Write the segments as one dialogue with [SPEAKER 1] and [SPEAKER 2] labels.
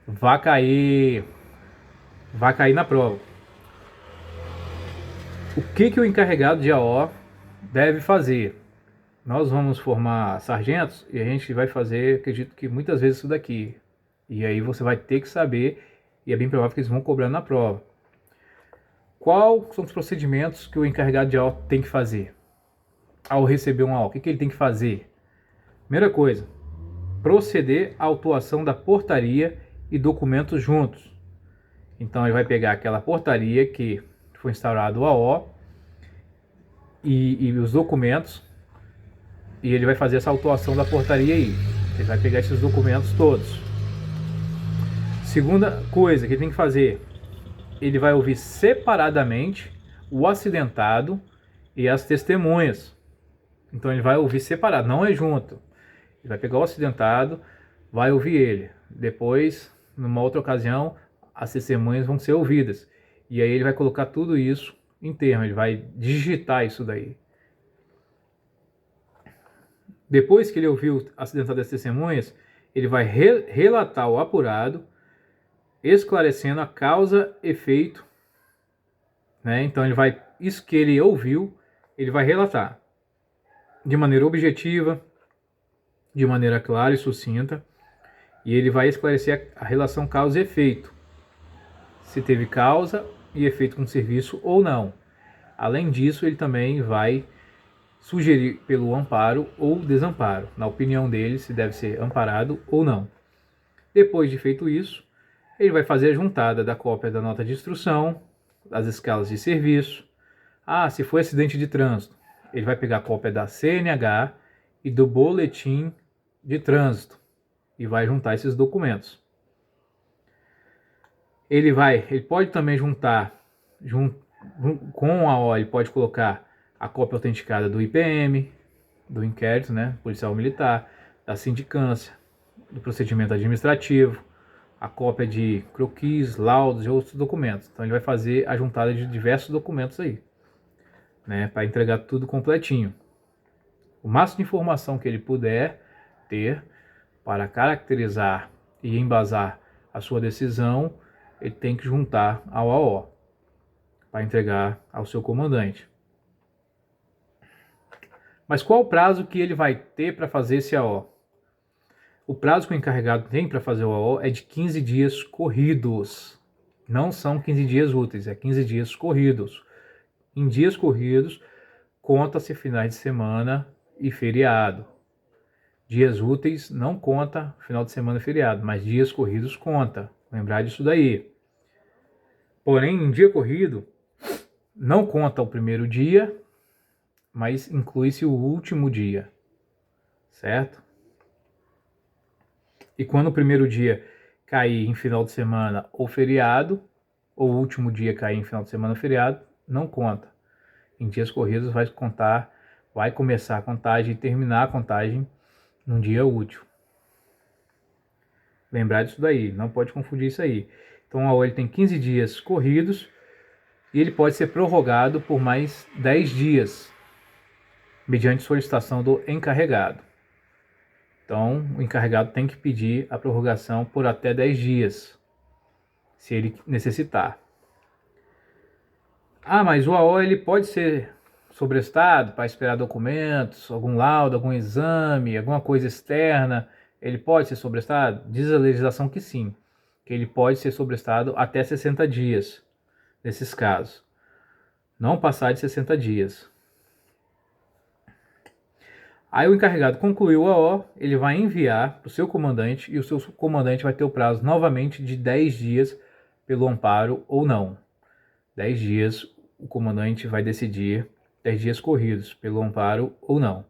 [SPEAKER 1] vai cair, vai cair na prova. O que o encarregado de AO deve fazer? Nós vamos formar sargentos e a gente vai fazer, acredito que muitas vezes isso daqui. E aí você vai ter que saber, e é bem provável que eles vão cobrar na prova. Quais são os procedimentos que o encarregado de AO tem que fazer? Ao receber um AO, o que ele tem que fazer? Primeira coisa, proceder à autuação da portaria e documentos juntos. Então ele vai pegar aquela portaria que foi instaurado o AO e os documentos, e ele vai fazer essa autuação da portaria aí. Ele vai pegar esses documentos todos. Segunda coisa que ele tem que fazer, ele vai ouvir separadamente o acidentado e as testemunhas. Então ele vai ouvir separado, não é junto. Ele vai pegar o acidentado, vai ouvir ele. Depois, numa outra ocasião, as testemunhas vão ser ouvidas. E aí ele vai colocar tudo isso em termo, ele vai digitar isso daí. Depois que ele ouviu o acidentado das testemunhas, ele vai relatar o apurado, esclarecendo a causa e efeito, né? Então ele vai, isso que ele ouviu, ele vai relatar de maneira objetiva, de maneira clara e sucinta, e ele vai esclarecer a relação causa e efeito, se teve causa e efeito com o serviço ou não. Além disso, ele também vai sugerir pelo amparo ou desamparo, na opinião dele, se deve ser amparado ou não. Depois de feito isso, ele vai fazer a juntada da cópia da nota de instrução, das escalas de serviço. Se foi acidente de trânsito, ele vai pegar a cópia da CNH e do boletim de trânsito e vai juntar esses documentos. Ele pode também juntar, com a OL, ele pode colocar a cópia autenticada do IPM, do inquérito, né, policial militar, da sindicância, do procedimento administrativo, a cópia de croquis, laudos e outros documentos. Então ele vai fazer a juntada de diversos documentos aí, né, para entregar tudo completinho. O máximo de informação que ele puder ter para caracterizar e embasar a sua decisão, ele tem que juntar ao AO para entregar ao seu comandante. Mas qual o prazo que ele vai ter para fazer esse AO? O prazo que o encarregado tem para fazer o AO é de 15 dias corridos. Não são 15 dias úteis, é 15 dias corridos. Em dias corridos, conta-se finais de semana e feriado. Dias úteis não conta final de semana e feriado, mas dias corridos conta. Lembrar disso daí. Porém, em dia corrido, não conta o primeiro dia, mas inclui-se o último dia, certo? E quando o primeiro dia cair em final de semana ou feriado, ou o último dia cair em final de semana ou feriado, não conta. Em dias corridos vai contar, vai começar a contagem e terminar a contagem num dia útil. Lembrar disso daí, não pode confundir isso aí. Então a OL tem 15 dias corridos e ele pode ser prorrogado por mais 10 dias, mediante solicitação do encarregado. Então, o encarregado tem que pedir a prorrogação por até 10 dias, se ele necessitar. Mas o AO ele pode ser sobrestado para esperar documentos, algum laudo, algum exame, alguma coisa externa. Ele pode ser sobrestado? Diz a legislação que sim, que ele pode ser sobrestado até 60 dias, nesses casos. Não passar de 60 dias. Aí o encarregado concluiu o AO, ele vai enviar para o seu comandante e o seu comandante vai ter o prazo novamente de 10 dias pelo amparo ou não. 10 dias o comandante vai decidir, 10 dias corridos pelo amparo ou não.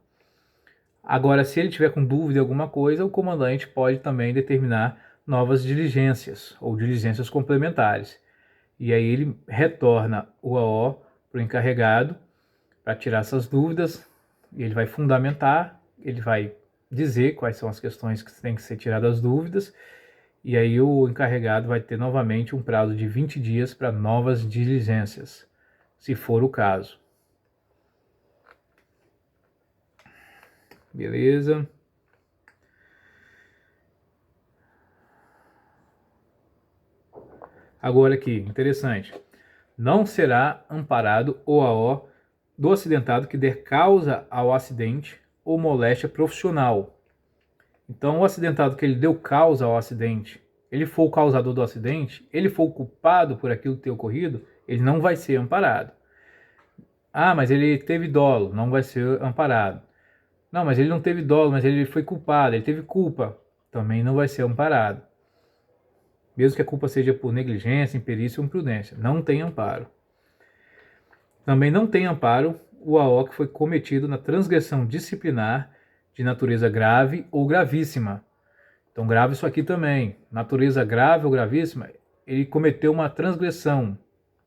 [SPEAKER 1] Agora, se ele tiver com dúvida em alguma coisa, o comandante pode também determinar novas diligências ou diligências complementares. E aí ele retorna o AO para o encarregado para tirar essas dúvidas, e ele vai fundamentar, ele vai dizer quais são as questões que têm que ser tiradas as dúvidas, e aí o encarregado vai ter novamente um prazo de 20 dias para novas diligências, se for o caso. Beleza? Agora aqui, interessante. Não será amparado o AO do acidentado que der causa ao acidente ou moléstia profissional. Então, o acidentado que ele deu causa ao acidente, ele for o causador do acidente, ele for o culpado por aquilo ter ocorrido, ele não vai ser amparado. Ah, mas ele teve dolo, não vai ser amparado. Não, mas ele não teve dolo, mas ele foi culpado, ele teve culpa, também não vai ser amparado. Mesmo que a culpa seja por negligência, imperícia ou imprudência, não tem amparo. Também não tem amparo o AO que foi cometido na transgressão disciplinar de natureza grave ou gravíssima. Então, grave isso aqui também. Natureza grave ou gravíssima, ele cometeu uma transgressão.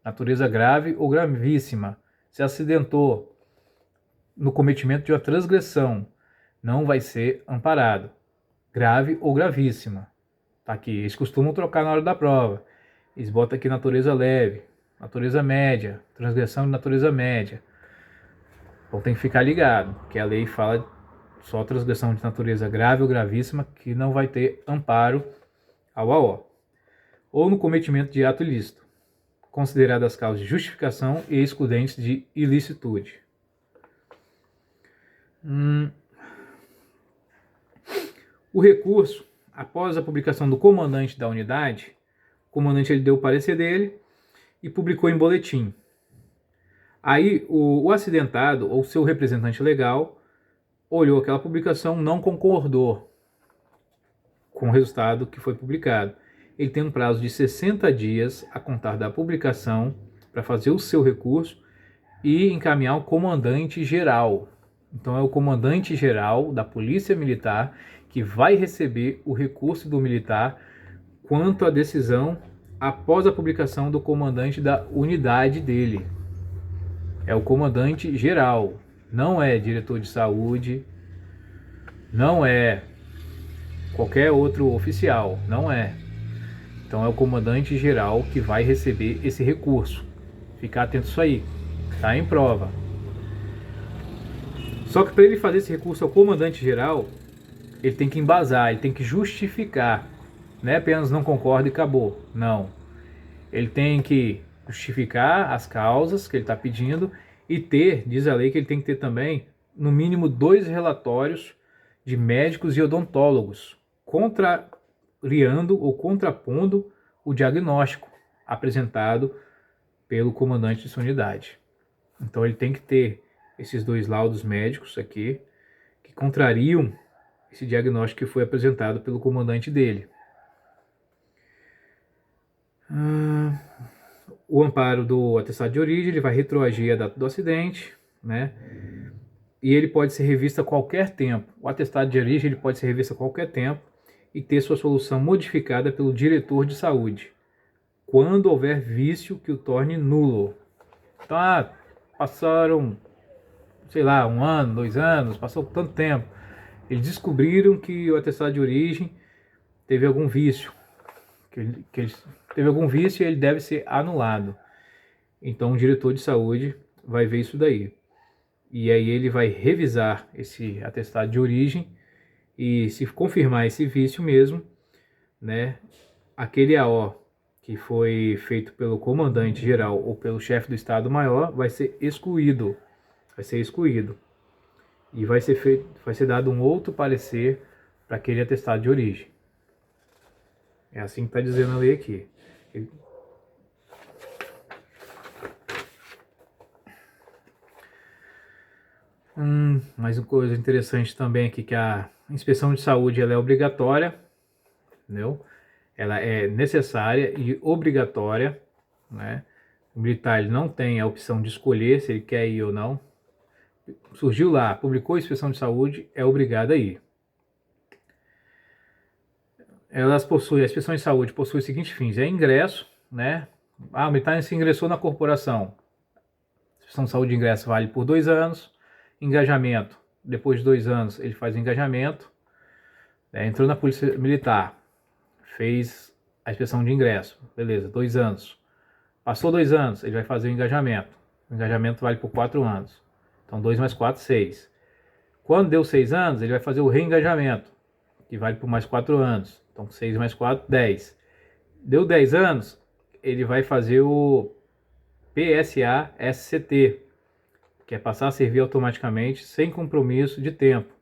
[SPEAKER 1] Natureza grave ou gravíssima. Se acidentou no cometimento de uma transgressão, não vai ser amparado. Grave ou gravíssima. Tá aqui. Eles costumam trocar na hora da prova. Eles botam aqui natureza leve, natureza média, transgressão de natureza média. Então tem que ficar ligado, que a lei fala só transgressão de natureza grave ou gravíssima que não vai ter amparo ao AO. Ou no cometimento de ato ilícito, consideradas causas de justificação e excludentes de ilicitude. O recurso, após a publicação do comandante da unidade, o comandante ele deu o parecer dele e publicou em boletim. Aí o acidentado ou seu representante legal olhou aquela publicação, não concordou com o resultado que foi publicado. Ele tem um prazo de 60 dias a contar da publicação para fazer o seu recurso e encaminhar ao comandante geral. Então é o comandante geral da Polícia Militar que vai receber o recurso do militar quanto à decisão após a publicação do comandante da unidade dele. É o comandante geral, não é diretor de saúde, não é qualquer outro oficial, não é. Então é o comandante geral que vai receber esse recurso. Ficar atento a isso aí, tá em prova. Só que para ele fazer esse recurso ao comandante geral, ele tem que embasar, ele tem que justificar. Não é apenas não concorda e acabou, não. Ele tem que justificar as causas que ele está pedindo e ter, diz a lei que ele tem que ter também, no mínimo 2 relatórios de médicos e odontólogos, contrariando ou contrapondo o diagnóstico apresentado pelo comandante de sua unidade. Então ele tem que ter esses 2 laudos médicos aqui, que contrariam esse diagnóstico que foi apresentado pelo comandante dele. O amparo do atestado de origem, ele vai retroagir a data do acidente, né? E ele pode ser revisto a qualquer tempo. O atestado de origem ele pode ser revisto a qualquer tempo e ter sua solução modificada pelo diretor de saúde, quando houver vício que o torne nulo. Então, passaram, sei lá, 1 ano, 2 anos, passou tanto tempo. Eles descobriram que o atestado de origem teve algum vício, que ele teve algum vício e ele deve ser anulado. Então o diretor de saúde vai ver isso daí. E aí ele vai revisar esse atestado de origem e se confirmar esse vício mesmo, né, aquele AO que foi feito pelo comandante geral ou pelo chefe do Estado-Maior vai ser excluído. E vai ser dado um outro parecer para aquele atestado de origem. É assim que está dizendo a lei aqui. Mais uma coisa interessante também aqui, que a inspeção de saúde ela é obrigatória, entendeu? Ela é necessária e obrigatória, né? O militar ele não tem a opção de escolher se ele quer ir ou não. Surgiu lá, publicou a inspeção de saúde, é obrigado a ir. A inspeção de saúde possui os seguintes fins: é ingresso, né? O militar se ingressou na corporação. A inspeção de saúde de ingresso vale por 2 anos. Engajamento, depois de 2 anos ele faz o engajamento. Entrou na polícia militar, fez a inspeção de ingresso, beleza, 2 anos. Passou 2 anos, ele vai fazer o engajamento. O engajamento vale por 4 anos. Então 2 mais 4, 6. Quando deu 6 anos, ele vai fazer o reengajamento, que vale por mais 4 anos. Então 6 mais 4, 10. Deu 10 anos, ele vai fazer o PSA-SCT, que é passar a servir automaticamente sem compromisso de tempo.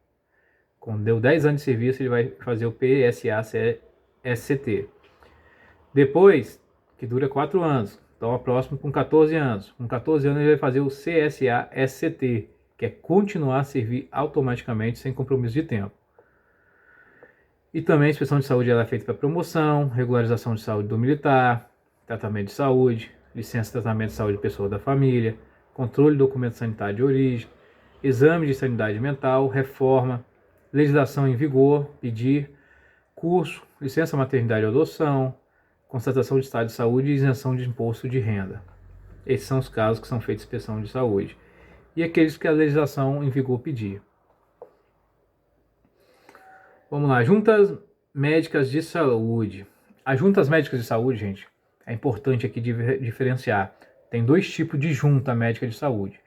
[SPEAKER 1] Quando deu 10 anos de serviço, ele vai fazer o PSA-SCT. Depois, que dura 4 anos, então o próximo com 14 anos. Com 14 anos ele vai fazer o CSA-SCT, que é continuar a servir automaticamente sem compromisso de tempo. E também a inspeção de saúde ela é feita para promoção, regularização de saúde do militar, tratamento de saúde, licença de tratamento de saúde de pessoa da família, controle de documento sanitário de origem, exame de sanidade mental, reforma, legislação em vigor, pedir, curso, licença maternidade ou adoção, constatação de estado de saúde e isenção de imposto de renda. Esses são os casos que são feitos inspeção de saúde. E aqueles que a legislação em vigor pedir. Vamos lá, juntas médicas de saúde. As juntas médicas de saúde, gente, é importante aqui diferenciar. Tem 2 tipos de junta médica de saúde.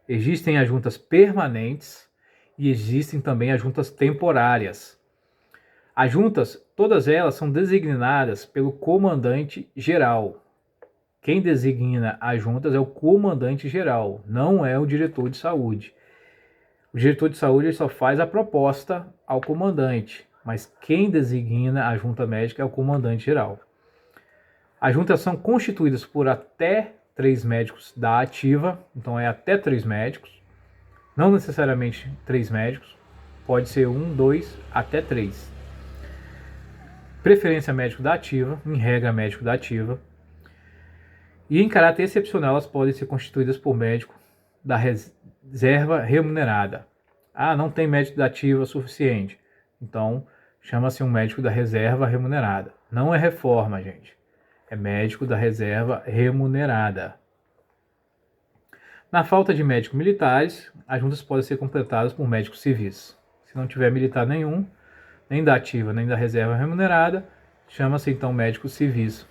[SPEAKER 1] Existem as juntas permanentes e existem também as juntas temporárias. As juntas, todas elas são designadas pelo comandante geral. Quem designa as juntas é o comandante geral, não é o diretor de saúde. O diretor de saúde ele só faz a proposta ao comandante, mas quem designa a junta médica é o comandante geral. As juntas são constituídas por até 3 médicos da ativa, então é até 3 médicos, não necessariamente 3 médicos, pode ser 1, 2, até 3. Preferência médico da ativa, em regra médico da ativa. E em caráter excepcional elas podem ser constituídas por médico da reserva remunerada. Ah, não tem médico da ativa suficiente. Então, chama-se um médico da reserva remunerada. Não é reforma, gente. É médico da reserva remunerada. Na falta de médicos militares, as juntas podem ser completadas por médicos civis. Se não tiver militar nenhum, nem da ativa, nem da reserva remunerada, chama-se então médicos civis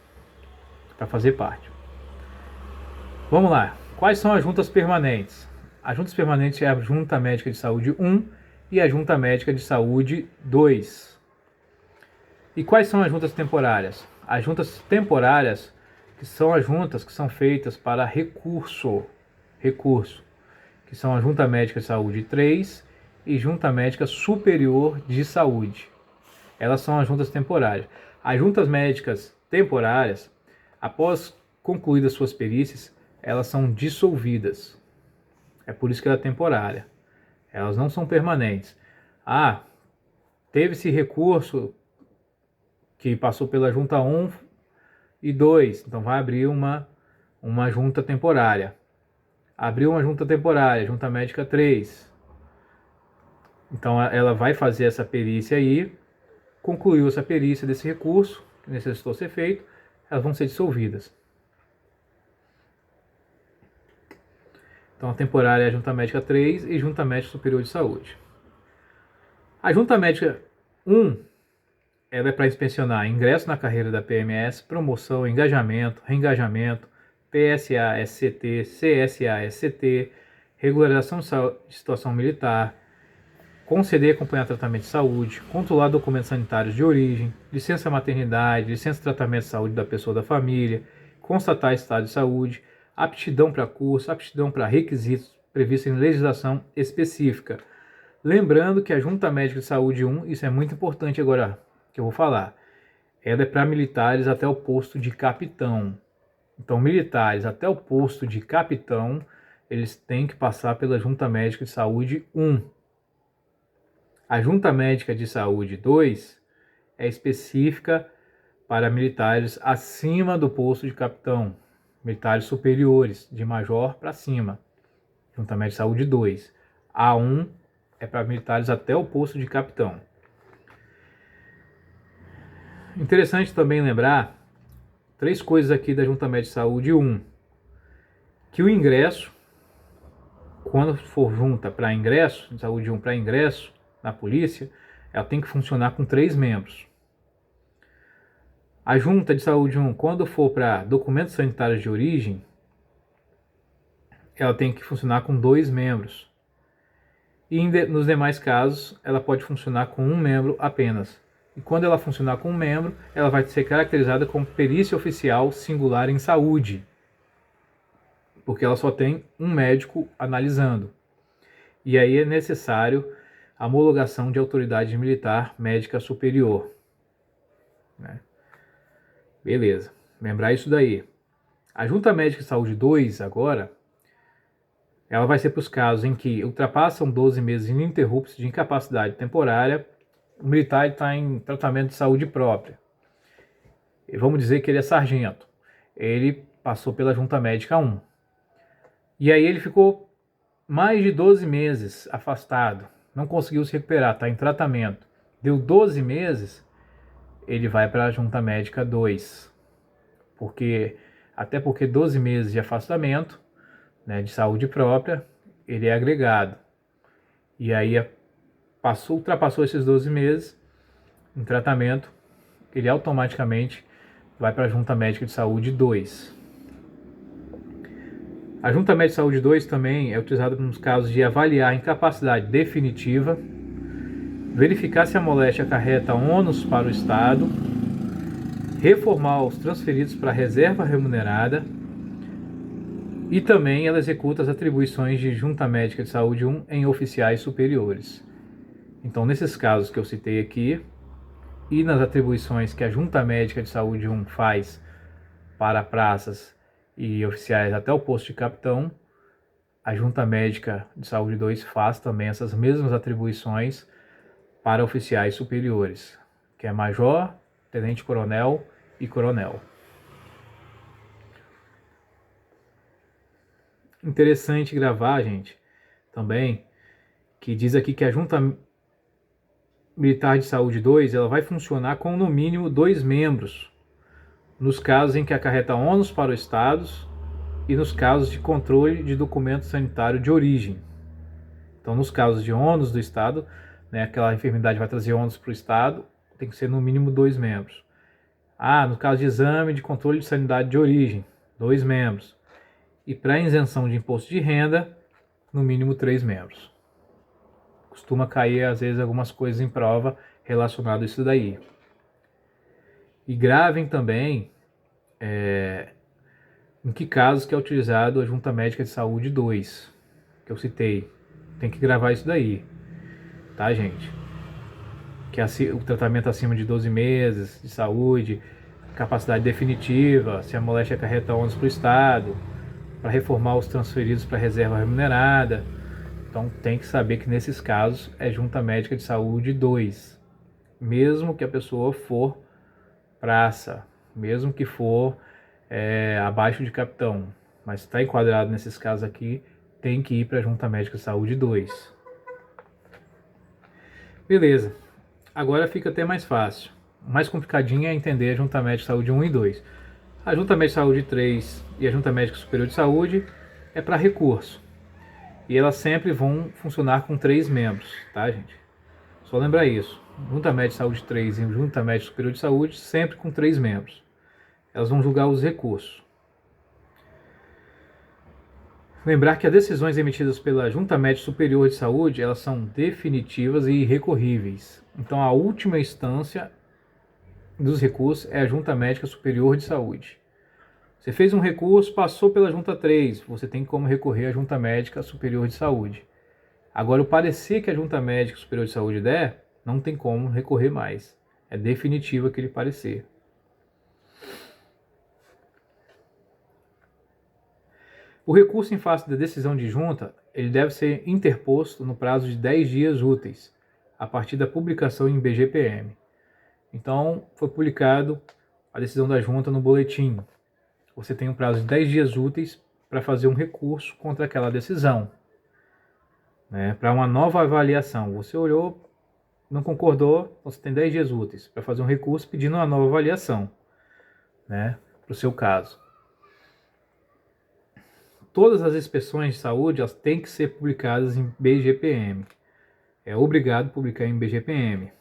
[SPEAKER 1] para fazer parte. Vamos lá. Quais são as juntas permanentes? As juntas permanentes é a Junta Médica de Saúde 1 e a Junta Médica de Saúde 2. E quais são as juntas temporárias? As juntas temporárias, que são as juntas que são feitas para recurso, que são a Junta Médica de Saúde 3 e Junta Médica Superior de Saúde. Elas são as juntas temporárias. As juntas médicas temporárias, após concluídas suas perícias, elas são dissolvidas. É por isso que ela é temporária. Elas não são permanentes. Ah, teve esse recurso que passou pela junta 1 e 2, então vai abrir uma junta temporária. Abriu uma junta temporária, junta médica 3. Então ela vai fazer essa perícia aí, concluiu essa perícia desse recurso, que necessitou ser feito, elas vão ser dissolvidas. Então a temporária é a Junta Médica 3 e Junta Médica Superior de Saúde. A Junta Médica 1, ela é para inspecionar ingresso na carreira da PMS, promoção, engajamento, reengajamento, PSA-SCT, CSA-SCT, regularização de situação militar, conceder e acompanhar tratamento de saúde, controlar documentos sanitários de origem, licença maternidade, licença de tratamento de saúde da pessoa da família, constatar estado de saúde, aptidão para curso, aptidão para requisitos previstos em legislação específica. Lembrando que a Junta Médica de Saúde 1, isso é muito importante agora que eu vou falar, ela é para militares até o posto de capitão. Então, militares até o posto de capitão, eles têm que passar pela Junta Médica de Saúde 1. A Junta Médica de Saúde 2 é específica para militares acima do posto de capitão, militares superiores, de major para cima. Junta Médica de Saúde 2. A1 é para militares até o posto de capitão. Interessante também lembrar 3 coisas aqui da Junta Médica de Saúde 1. Que o ingresso, quando for junta para ingresso, de saúde 1 para ingresso na polícia, ela tem que funcionar com 3 membros. A Junta de Saúde 1, quando for para documentos sanitários de origem, ela tem que funcionar com 2 membros. E nos demais casos, ela pode funcionar com 1 membro apenas. E quando ela funcionar com um membro, ela vai ser caracterizada como perícia oficial singular em saúde, porque ela só tem um médico analisando. E aí é necessário a homologação de autoridade militar médica superior, né? Beleza, lembrar isso daí. A Junta Médica de Saúde 2 agora, ela vai ser para os casos em que ultrapassam 12 meses ininterruptos de incapacidade temporária, o militar está em tratamento de saúde própria. E vamos dizer que ele é sargento. Ele passou pela Junta Médica 1. E aí ele ficou mais de 12 meses afastado, não conseguiu se recuperar, está em tratamento. Deu 12 meses, ele vai para a Junta Médica 2. Até porque 12 meses de afastamento, né, de saúde própria, ele é agregado. E aí ultrapassou esses 12 meses em tratamento, ele automaticamente vai para a Junta Médica de Saúde 2. A Junta Médica de Saúde 2 também é utilizada nos casos de avaliar a incapacidade definitiva, verificar se a moléstia acarreta ônus para o Estado, reformar os transferidos para a reserva remunerada, e também ela executa as atribuições de Junta Médica de Saúde 1 em oficiais superiores. Então, nesses casos que eu citei aqui, e nas atribuições que a Junta Médica de Saúde 1 faz para praças e oficiais até o posto de capitão, a Junta Médica de Saúde 2 faz também essas mesmas atribuições para oficiais superiores, que é major, tenente-coronel e coronel. Interessante gravar, gente, também, que diz aqui que a Junta Militar de Saúde 2 ela vai funcionar com no mínimo 2 membros, nos casos em que acarreta ônus para os estados e nos casos de controle de documento sanitário de origem. Então, nos casos de ônus do estado, né, aquela enfermidade vai trazer ônus para o estado, tem que ser no mínimo 2 membros. No caso de exame de controle de sanidade de origem, 2 membros. E para isenção de imposto de renda, no mínimo 3 membros. Costuma cair, às vezes, algumas coisas em prova relacionadas a isso daí. E gravem também em que casos que é utilizado a Junta Médica de Saúde 2, que eu citei. Tem que gravar isso daí, tá, gente? Que é o tratamento acima de 12 meses de saúde, capacidade definitiva, se a moléstia acarreta ônus para o Estado, para reformar os transferidos para a reserva remunerada. Então tem que saber que nesses casos é Junta Médica de Saúde 2. Mesmo que a pessoa for praça, mesmo que for abaixo de capitão, mas está enquadrado nesses casos aqui, tem que ir para a Junta Médica de Saúde 2. Beleza, agora fica até mais fácil. O mais complicadinho é entender a Junta Médica de Saúde 1 e 2. A Junta Médica de Saúde 3 e a Junta Médica Superior de Saúde é para recurso. E elas sempre vão funcionar com 3 membros, tá, gente? Só lembrar isso. Junta Médica de Saúde 3 e Junta Médica Superior de Saúde sempre com 3 membros. Elas vão julgar os recursos. Lembrar que as decisões emitidas pela Junta Médica Superior de Saúde, elas são definitivas e irrecorríveis. Então, a última instância dos recursos é a Junta Médica Superior de Saúde. Você fez um recurso, passou pela Junta 3, você tem como recorrer à Junta Médica Superior de Saúde. Agora, o parecer que a Junta Médica Superior de Saúde der, não tem como recorrer mais. É definitivo aquele parecer. O recurso em face da decisão de junta, ele deve ser interposto no prazo de 10 dias úteis, a partir da publicação em BGPM. Então, foi publicado a decisão da junta no boletim. Você tem um prazo de 10 dias úteis para fazer um recurso contra aquela decisão, né, para uma nova avaliação. Você olhou, não concordou, você tem 10 dias úteis para fazer um recurso pedindo uma nova avaliação, né, para o seu caso. Todas as inspeções de saúde elas têm que ser publicadas em BGPM. É obrigado a publicar em BGPM.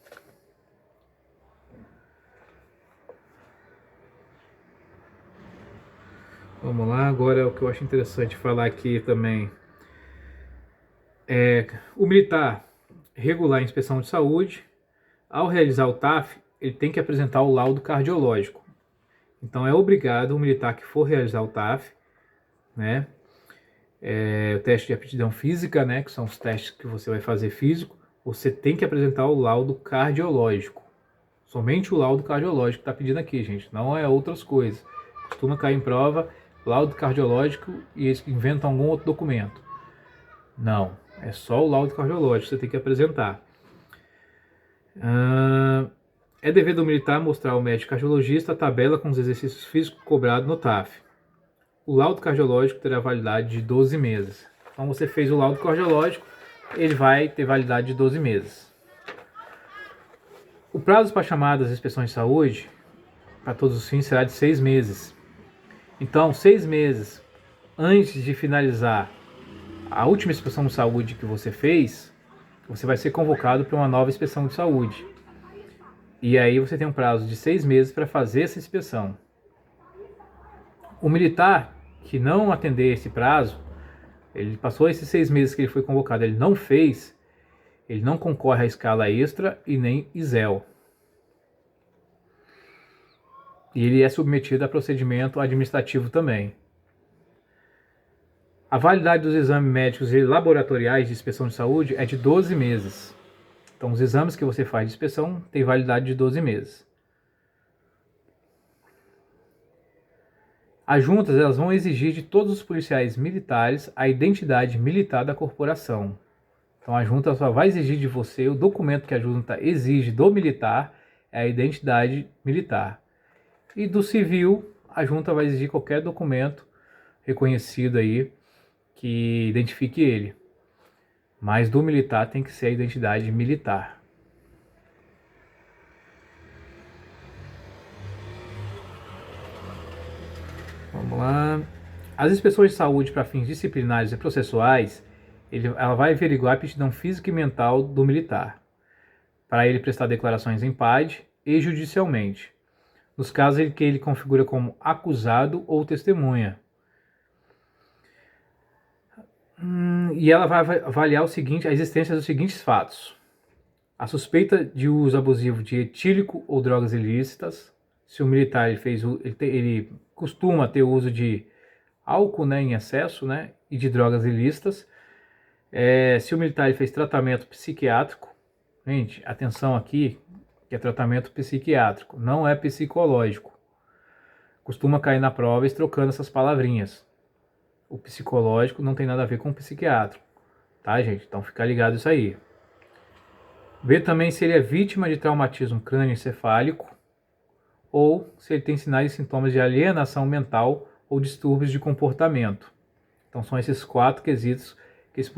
[SPEAKER 1] Vamos lá, agora o que eu acho interessante falar aqui também é o militar regular a inspeção de saúde. Ao realizar o TAF, ele tem que apresentar o laudo cardiológico. Então é obrigado o militar que for realizar o TAF, né? O teste de aptidão física, né? Que são os testes que você vai fazer físico. Você tem que apresentar o laudo cardiológico. Somente o laudo cardiológico está pedindo aqui, gente. Não é outras coisas. Costuma cair em prova laudo cardiológico e eles inventam algum outro documento. Não, é só o laudo cardiológico que você tem que apresentar. É dever do militar mostrar ao médico cardiologista a tabela com os exercícios físicos cobrados no TAF. O laudo cardiológico terá validade de 12 meses. Então você fez o laudo cardiológico, ele vai ter validade de 12 meses. O prazo para chamadas de inspeções de saúde, para todos os fins, será de 6 meses. Então, 6 meses antes de finalizar a última inspeção de saúde que você fez, você vai ser convocado para uma nova inspeção de saúde. E aí você tem um prazo de 6 meses para fazer essa inspeção. O militar que não atender esse prazo, ele passou esses 6 meses que ele foi convocado, ele não fez, ele não concorre à escala extra e nem ISEL. E ele é submetido a procedimento administrativo também. A validade dos exames médicos e laboratoriais de inspeção de saúde é de 12 meses. Então, os exames que você faz de inspeção têm validade de 12 meses. As juntas elas vão exigir de todos os policiais militares a identidade militar da corporação. Então, a junta só vai exigir de você, o documento que a junta exige do militar é a identidade militar. E do civil, a junta vai exigir qualquer documento reconhecido aí que identifique ele. Mas do militar tem que ser a identidade militar. Vamos lá. As inspeções de saúde para fins disciplinares e processuais, ela vai averiguar a aptidão física e mental do militar, para ele prestar declarações em PAD e judicialmente, nos casos em que ele configura como acusado ou testemunha. E ela vai avaliar a existência dos seguintes fatos: a suspeita de uso abusivo de etílico ou drogas ilícitas, se o militar ele costuma ter uso de álcool, né, em excesso, né, e de drogas ilícitas, se o militar fez tratamento psiquiátrico. Gente, atenção aqui, que é tratamento psiquiátrico, não é psicológico. Costuma cair na prova trocando essas palavrinhas. O psicológico não tem nada a ver com o psiquiátrico, tá, gente? Então fica ligado isso aí. Ver também se ele é vítima de traumatismo crânioencefálico ou se ele tem sinais e sintomas de alienação mental ou distúrbios de comportamento. Então são esses 4 quesitos que eles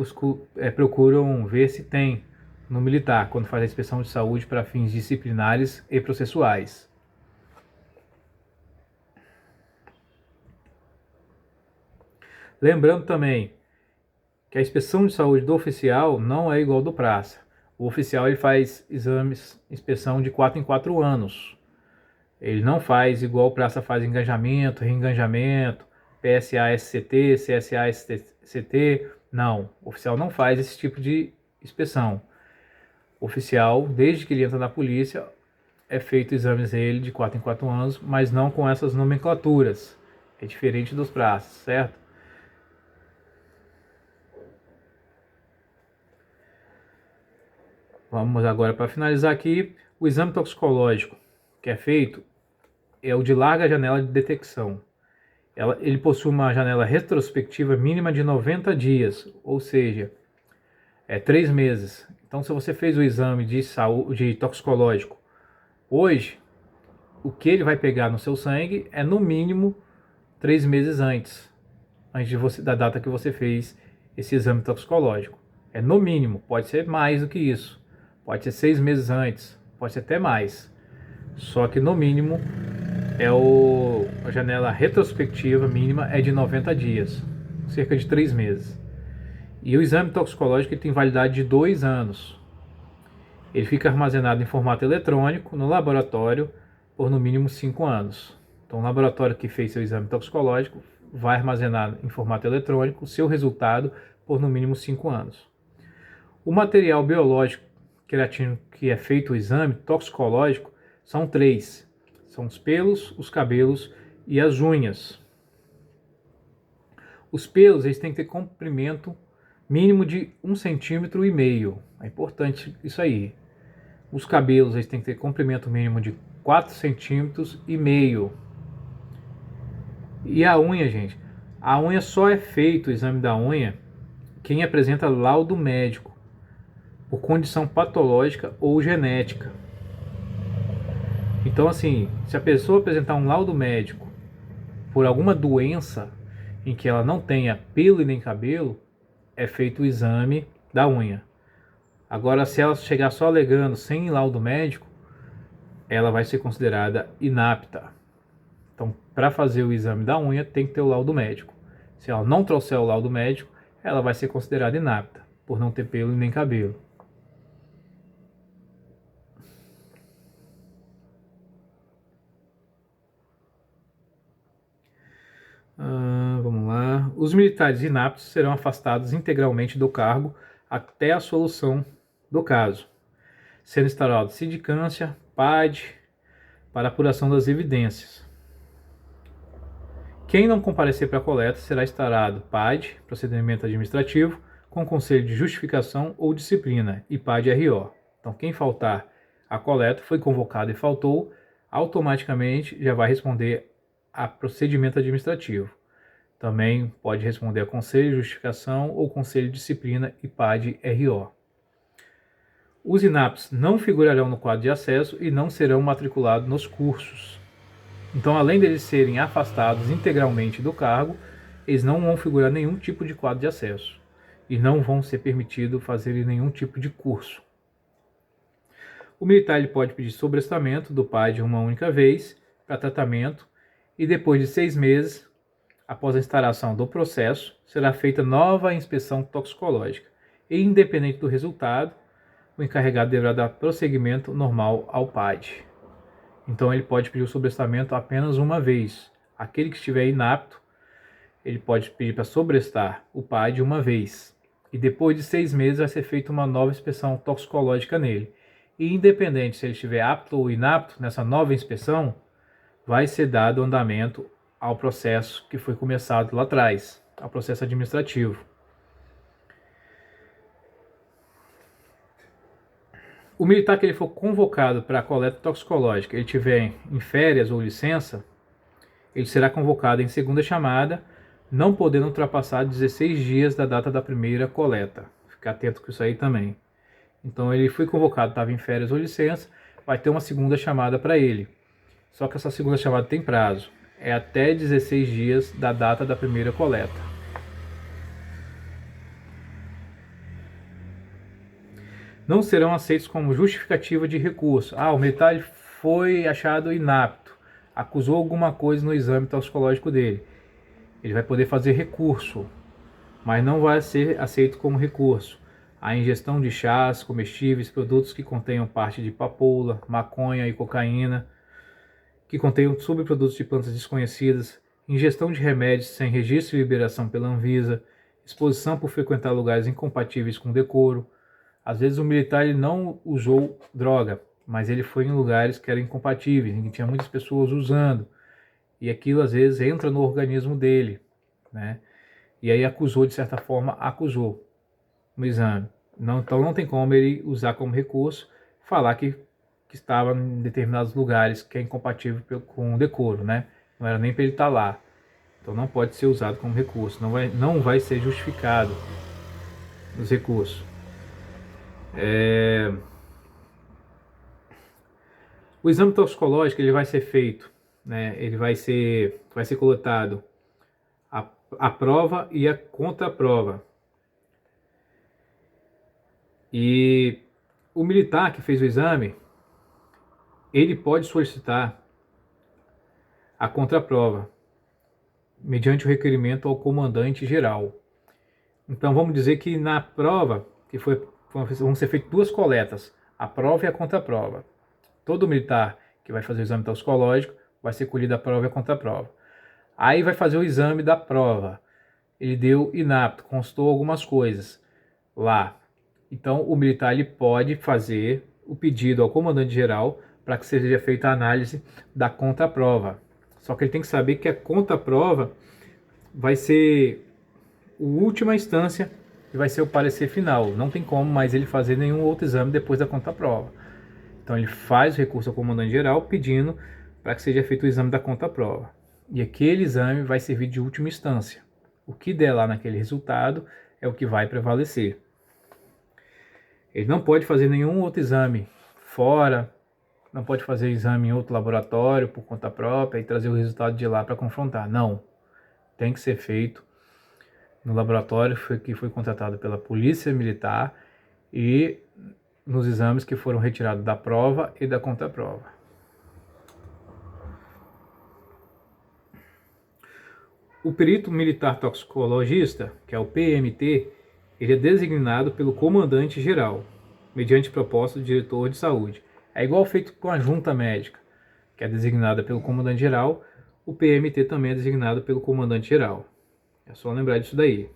[SPEAKER 1] procuram ver se tem no militar quando faz a inspeção de saúde para fins disciplinares e processuais. Lembrando também que a inspeção de saúde do oficial não é igual ao do praça. O oficial ele faz inspeção de 4 em 4 anos. Ele não faz igual o praça faz engajamento, reengajamento, PSA-SCT, CSA-SCT. Não, o oficial não faz esse tipo de inspeção. O oficial, desde que ele entra na polícia, é feito exames dele de 4 em 4 anos, mas não com essas nomenclaturas. É diferente dos praças, certo? Vamos agora, para finalizar aqui, o exame toxicológico que é feito é o de larga janela de detecção. Ele possui uma janela retrospectiva mínima de 90 dias, ou seja, 3 meses. Então, se você fez o exame de toxicológico hoje, o que ele vai pegar no seu sangue é no mínimo 3 meses antes da data que você fez esse exame toxicológico. É no mínimo, pode ser mais do que isso. Pode ser 6 meses antes, pode ser até mais. Só que no mínimo a janela retrospectiva mínima é de 90 dias, cerca de 3 meses. E o exame toxicológico tem validade de 2 anos. Ele fica armazenado em formato eletrônico no laboratório por no mínimo 5 anos. Então o laboratório que fez seu exame toxicológico vai armazenar em formato eletrônico o seu resultado por no mínimo 5 anos. O material biológico creatino que é feito o exame toxicológico são 3. São os pelos, os cabelos e as unhas. Os pelos eles têm que ter comprimento mínimo de 1,5 cm. É importante isso aí. Os cabelos eles têm que ter comprimento mínimo de 4,5 cm. E a unha, gente, a unha só é feito o exame da unha quem apresenta laudo médico por condição patológica ou genética. Então, assim, se a pessoa apresentar um laudo médico por alguma doença em que ela não tenha pelo e nem cabelo, é feito o exame da unha. Agora, se ela chegar só alegando sem laudo médico, ela vai ser considerada inapta. Então, para fazer o exame da unha, tem que ter o laudo médico. Se ela não trouxer o laudo médico, ela vai ser considerada inapta, por não ter pelo e nem cabelo. Vamos lá. Os militares inaptos serão afastados integralmente do cargo até a solução do caso, sendo instaurado sindicância, PAD, para apuração das evidências. Quem não comparecer para a coleta será instaurado PAD, procedimento administrativo, com conselho de justificação ou disciplina, e PAD-RO. Então, quem faltar à coleta, foi convocado e faltou, automaticamente já vai responder a procedimento administrativo. Também pode responder a conselho de justificação ou conselho de disciplina e PAD-RO. Os inaptos não figurarão no quadro de acesso e não serão matriculados nos cursos. Então, além deles serem afastados integralmente do cargo, eles não vão figurar nenhum tipo de quadro de acesso e não vão ser permitido fazer nenhum tipo de curso. O militar ele pode pedir sobrestamento do PAD uma única vez para tratamento e depois de 6 meses, após a instauração do processo, será feita nova inspeção toxicológica e, independente do resultado, o encarregado deverá dar prosseguimento normal ao PAD. Então ele pode pedir o sobrestamento apenas uma vez. Aquele que estiver inapto, ele pode pedir para sobrestar o PAD uma vez. E depois de 6 meses vai ser feita uma nova inspeção toxicológica nele. E independente se ele estiver apto ou inapto nessa nova inspeção, vai ser dado andamento ao processo que foi começado lá atrás, ao processo administrativo. O militar que ele for convocado para a coleta toxicológica, ele tiver em férias ou licença, ele será convocado em segunda chamada, não podendo ultrapassar 16 dias da data da primeira coleta. Ficar atento com isso aí também. Então ele foi convocado, estava em férias ou licença, vai ter uma segunda chamada para ele. Só que essa segunda chamada tem prazo. É até 16 dias da data da primeira coleta. Não serão aceitos como justificativa de recurso. O militar foi achado inapto, acusou alguma coisa no exame toxicológico dele. Ele vai poder fazer recurso, mas não vai ser aceito como recurso. A ingestão de chás, comestíveis, produtos que contenham parte de papoula, maconha e cocaína, que contenham subprodutos de plantas desconhecidas, ingestão de remédios sem registro e liberação pela Anvisa, exposição por frequentar lugares incompatíveis com decoro. Às vezes o militar ele não usou droga, mas ele foi em lugares que eram incompatíveis, em que tinha muitas pessoas usando. E aquilo às vezes entra no organismo dele, né? E aí acusou, de certa forma, acusou no exame. Então não tem como ele usar como recurso, falar que estava em determinados lugares que é incompatível com o decoro, né? Não era nem para ele estar lá. Então não pode ser usado como recurso, não vai ser justificado os recursos. O exame toxicológico ele vai ser feito, né? Ele vai ser coletado a prova e a contraprova. E o militar que fez o exame, ele pode solicitar a contraprova mediante o requerimento ao comandante geral. Então vamos dizer que na prova, vão ser feitas 2 coletas, a prova e a contraprova. Todo militar que vai fazer o exame toxicológico vai ser colhido a prova e a contraprova. Aí vai fazer o exame da prova. Ele deu inapto, constou algumas coisas lá. Então o militar ele pode fazer o pedido ao comandante geral para que seja feita a análise da contraprova. Só que ele tem que saber que a contraprova vai ser a última instância e vai ser o parecer final. Não tem como mais ele fazer nenhum outro exame depois da contraprova. Então ele faz o recurso ao comandante geral pedindo para que seja feito o exame da contraprova. E aquele exame vai servir de última instância. O que der lá naquele resultado é o que vai prevalecer. Ele não pode fazer nenhum outro exame fora, não pode fazer exame em outro laboratório por conta própria e trazer o resultado de lá para confrontar. Não. Tem que ser feito no laboratório que foi contratado pela Polícia Militar e nos exames que foram retirados da prova e da contraprova. O perito militar toxicologista, que é o PMT, ele é designado pelo comandante geral, mediante proposta do diretor de saúde. É igual feito com a junta médica, que é designada pelo comandante geral, o PMT também é designado pelo comandante geral. É só lembrar disso daí.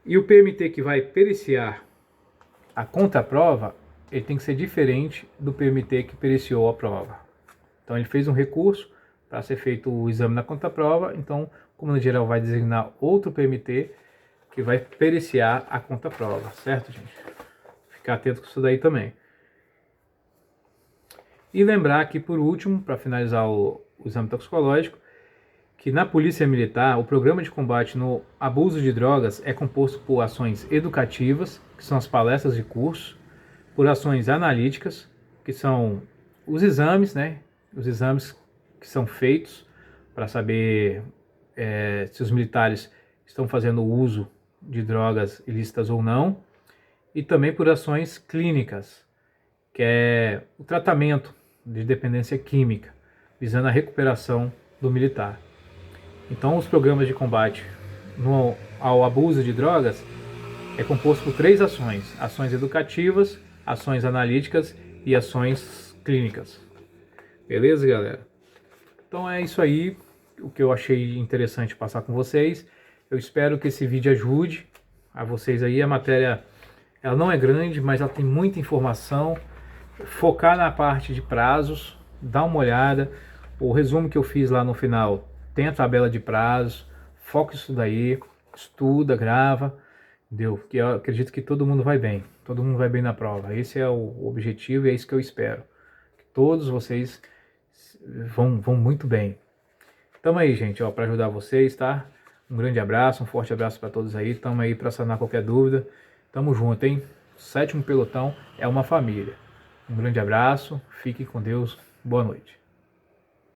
[SPEAKER 1] E o PMT que vai periciar a contraprova, ele tem que ser diferente do PMT que periciou a prova. Então ele fez um recurso para ser feito o exame na contraprova, então o comandante geral vai designar outro PMT que vai periciar a contraprova, certo, gente? Ficar atento com isso daí também. E lembrar aqui, por último, para finalizar o exame toxicológico, que na Polícia Militar, o programa de combate no abuso de drogas é composto por ações educativas, que são as palestras de curso, por ações analíticas, que são os exames, né? Os exames que são feitos para saber se os militares estão fazendo uso de drogas ilícitas ou não, e também por ações clínicas, que é o tratamento de dependência química, visando a recuperação do militar. Então, os programas de combate ao abuso de drogas é composto por 3 ações: ações educativas, ações analíticas e ações clínicas. Beleza, galera? Então é isso aí, o que eu achei interessante passar com vocês. Eu espero que esse vídeo ajude a vocês aí. A matéria, ela não é grande, mas ela tem muita informação. Focar na parte de prazos, dá uma olhada. O resumo que eu fiz lá no final tem a tabela de prazos. Foca isso daí, estuda, grava, entendeu? Que eu acredito que todo mundo vai bem. Todo mundo vai bem na prova. Esse é o objetivo e é isso que eu espero. Que todos vocês vão muito bem. Tamo aí, gente, para ajudar vocês, tá? Um grande abraço, um forte abraço para todos aí. Tamo aí para sanar qualquer dúvida. Tamo junto, hein? O 7º Pelotão é uma família. Um grande abraço, fique com Deus, boa noite.